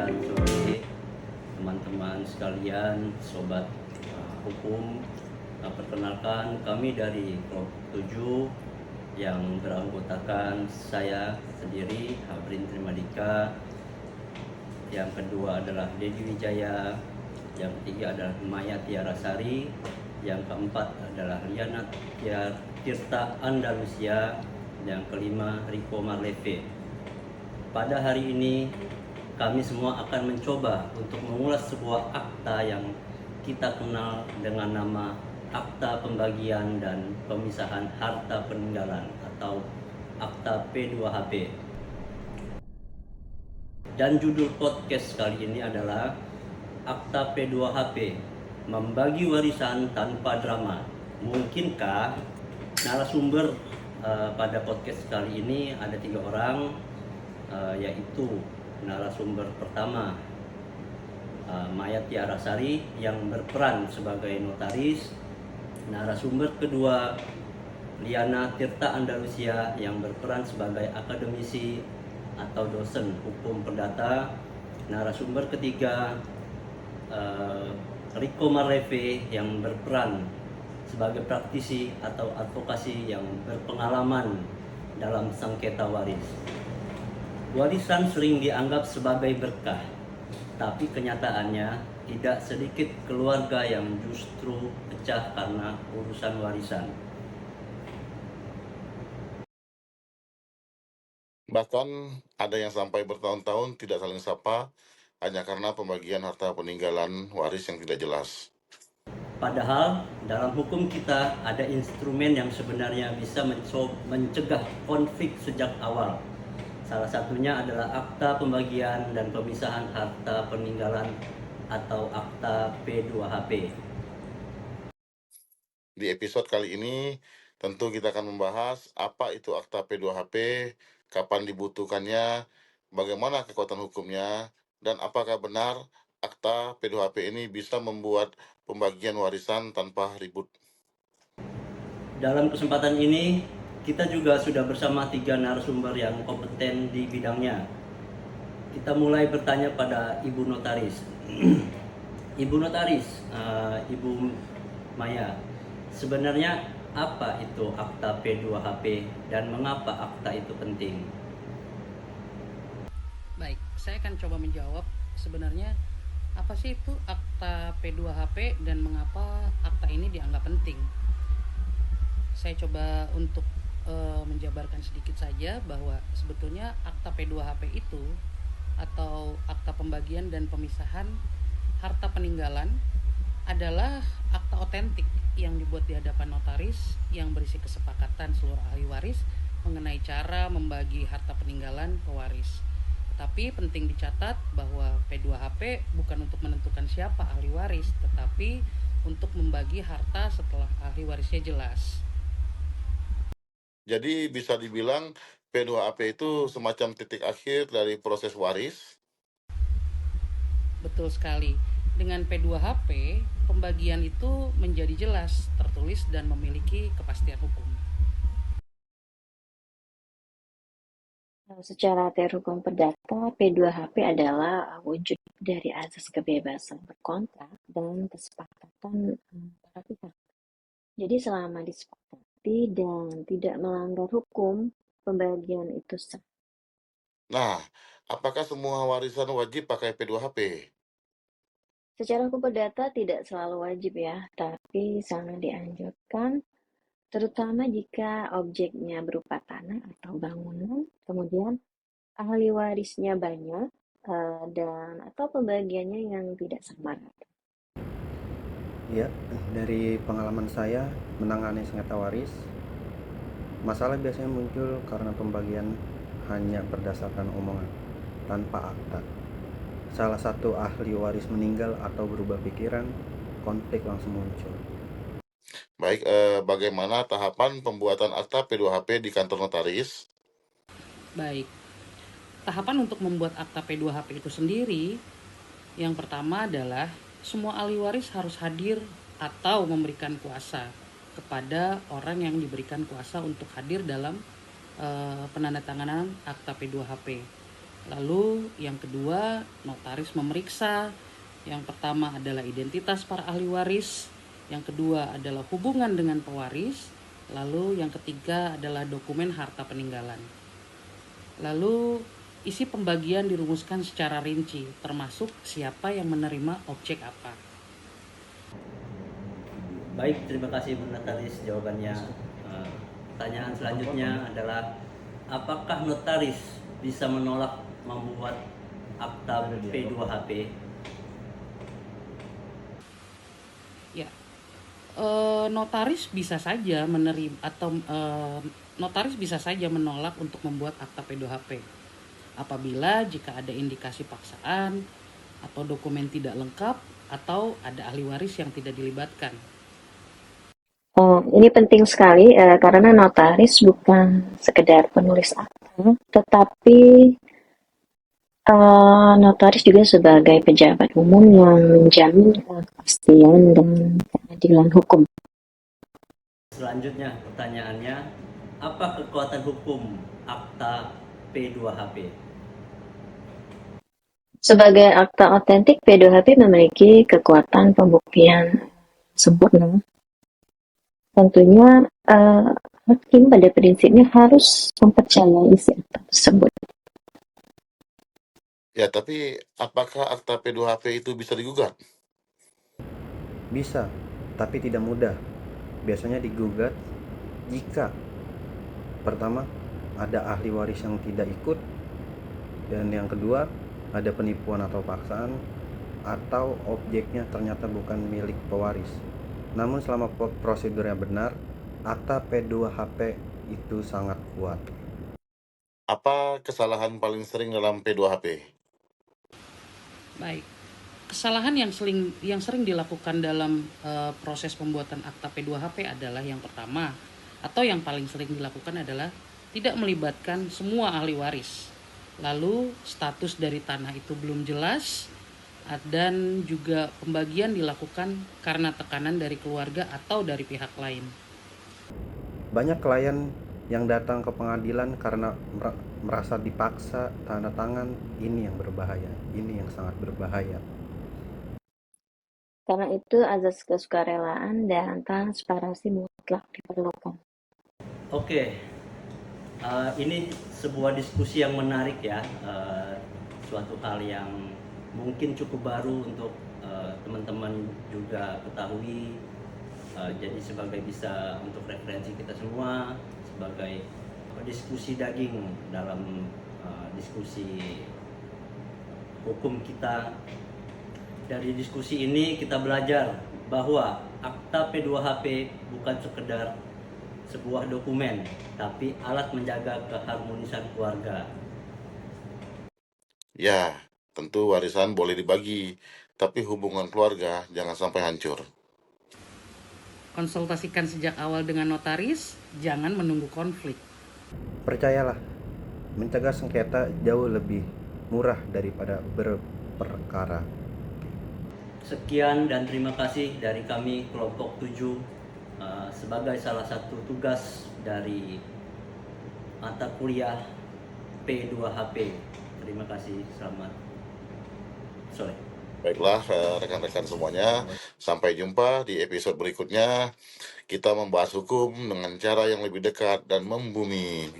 dan sore teman-teman sekalian, sobat hukum. Perkenalkan, kami dari Klub 7 yang beranggotakan saya sendiri, Habrin Trimadika. Yang kedua adalah Dedi Wijaya, yang ketiga adalah Maya Tiarasari, yang keempat adalah Liana Tirta Andalusia, yang kelima Rico Marleve. Pada hari ini kami semua akan mencoba untuk mengulas sebuah akta yang kita kenal dengan nama Akta Pembagian dan Pemisahan Harta Peninggalan atau Akta P2HP. Dan judul podcast kali ini adalah Akta P2HP, Membagi Warisan Tanpa Drama. Mungkinkah narasumber pada podcast kali ini ada 3 orang, yaitu narasumber pertama Maya Tiarasari yang berperan sebagai notaris, narasumber kedua Liana Tirta Andalusia yang berperan sebagai akademisi atau dosen hukum perdata, narasumber ketiga Rico Marleve yang berperan sebagai praktisi atau advokasi yang berpengalaman dalam sengketa waris. Warisan sering dianggap sebagai berkah, tapi kenyataannya tidak sedikit keluarga yang justru pecah karena urusan warisan. Bahkan ada yang sampai bertahun-tahun tidak saling sapa hanya karena pembagian harta peninggalan waris yang tidak jelas. Padahal dalam hukum kita ada instrumen yang sebenarnya bisa mencegah konflik sejak awal. Salah satunya adalah Akta Pembagian dan Pemisahan Harta Peninggalan atau Akta P2HP. Di episode kali ini tentu kita akan membahas apa itu Akta P2HP, kapan dibutuhkannya, bagaimana kekuatan hukumnya, dan apakah benar Akta P2HP ini bisa membuat pembagian warisan tanpa ribut. Dalam kesempatan ini kita juga sudah bersama 3 narasumber yang kompeten di bidangnya. Kita mulai bertanya pada Ibu Notaris. Ibu Notaris, Ibu Maya, sebenarnya apa itu Akta P2HP dan mengapa akta itu penting? Baik, saya akan coba menjawab sebenarnya apa sih itu Akta P2HP dan mengapa akta ini dianggap penting. Saya coba untuk menjabarkan sedikit saja bahwa sebetulnya Akta P2HP itu atau Akta Pembagian dan Pemisahan Harta Peninggalan adalah akta otentik yang dibuat di hadapan notaris yang berisi kesepakatan seluruh ahli waris mengenai cara membagi harta peninggalan pewaris. Tetapi penting dicatat bahwa P2HP bukan untuk menentukan siapa ahli waris, tetapi untuk membagi harta setelah ahli warisnya jelas. Jadi bisa dibilang P2HP itu semacam titik akhir dari proses waris. Betul sekali. Dengan P2HP, pembagian itu menjadi jelas, tertulis dan memiliki kepastian hukum. Secara teori hukum perdata, P2HP adalah wujud dari azas kebebasan berkontrak dan kesepakatan para pihak. Jadi selama disepakati dan tidak melanggar hukum, pembagian itu sah. Nah, apakah semua warisan wajib pakai P2HP? Secara hukum perdata tidak selalu wajib ya, tapi sangat dianjurkan, terutama jika objeknya berupa tanah atau bangunan, kemudian ahli warisnya banyak, dan atau pembagiannya yang tidak sama rata. Ya, dari pengalaman saya menangani sengketa waris, masalah biasanya muncul karena pembagian hanya berdasarkan omongan, tanpa akta. Salah satu ahli waris meninggal atau berubah pikiran, konflik langsung muncul. Baik, bagaimana tahapan pembuatan akta P2HP di kantor notaris? Baik, tahapan untuk membuat akta P2HP itu sendiri, yang pertama adalah semua ahli waris harus hadir atau memberikan kuasa kepada orang yang diberikan kuasa untuk hadir dalam penandatanganan akta P2HP. Lalu yang kedua, notaris memeriksa. Yang pertama adalah identitas para ahli waris, yang kedua adalah hubungan dengan pewaris, lalu yang ketiga adalah dokumen harta peninggalan. Lalu isi pembagian dirumuskan secara rinci, termasuk siapa yang menerima objek apa. Baik, terima kasih Bu Notaris jawabannya. Pertanyaan selanjutnya adalah apakah notaris bisa menolak membuat akta P2HP? Ya, notaris bisa saja menerima atau notaris bisa saja menolak untuk membuat akta P2HP apabila jika ada indikasi paksaan atau dokumen tidak lengkap atau ada ahli waris yang tidak dilibatkan. Oh, ini penting sekali karena notaris bukan sekedar penulis akta, tetapi notaris juga sebagai pejabat umum yang menjamin kepastian dan keadilan hukum. Selanjutnya pertanyaannya, apa kekuatan hukum akta P2HP? Sebagai akta otentik, P2HP memiliki kekuatan pembuktian sempurna. Tentunya hakim pada prinsipnya harus mempercayai isi akta tersebut. Ya, tapi apakah akta P2HP itu bisa digugat? Bisa, tapi tidak mudah. Biasanya digugat jika pertama ada ahli waris yang tidak ikut, dan yang kedua ada penipuan atau paksaan, atau objeknya ternyata bukan milik pewaris. Namun selama prosedurnya benar, akta P2HP itu sangat kuat. Apa kesalahan paling sering dalam P2HP? Baik, kesalahan yang sering dilakukan dalam proses pembuatan akta P2HP adalah yang pertama atau yang paling sering dilakukan adalah tidak melibatkan semua ahli waris. Lalu status dari tanah itu belum jelas dan juga pembagian dilakukan karena tekanan dari keluarga atau dari pihak lain. Banyak klien yang datang ke pengadilan karena merasa dipaksa tanda tangan. Ini yang berbahaya, ini yang sangat berbahaya. Karena itu azas kesukarelaan dan transparansi mutlak diperlukan. Oke, ini sebuah diskusi yang menarik ya, suatu hal yang mungkin cukup baru untuk teman-teman juga ketahui. Jadi sebagai bisa untuk referensi kita semua, sebagai diskusi daging dalam diskusi hukum kita. Dari diskusi ini kita belajar bahwa akta P2HP bukan sekedar sebuah dokumen, tapi alat menjaga keharmonisan keluarga. Ya, tentu warisan boleh dibagi, tapi hubungan keluarga jangan sampai hancur. Konsultasikan sejak awal dengan notaris, jangan menunggu konflik. Percayalah, mencegah sengketa jauh lebih murah daripada berperkara. Sekian dan terima kasih dari kami kelompok 7 sebagai salah satu tugas dari mata kuliah P2HP. Terima kasih, selamat sore. Baiklah, rekan-rekan semuanya, sampai jumpa di episode berikutnya. Kita membahas hukum dengan cara yang lebih dekat dan membumi.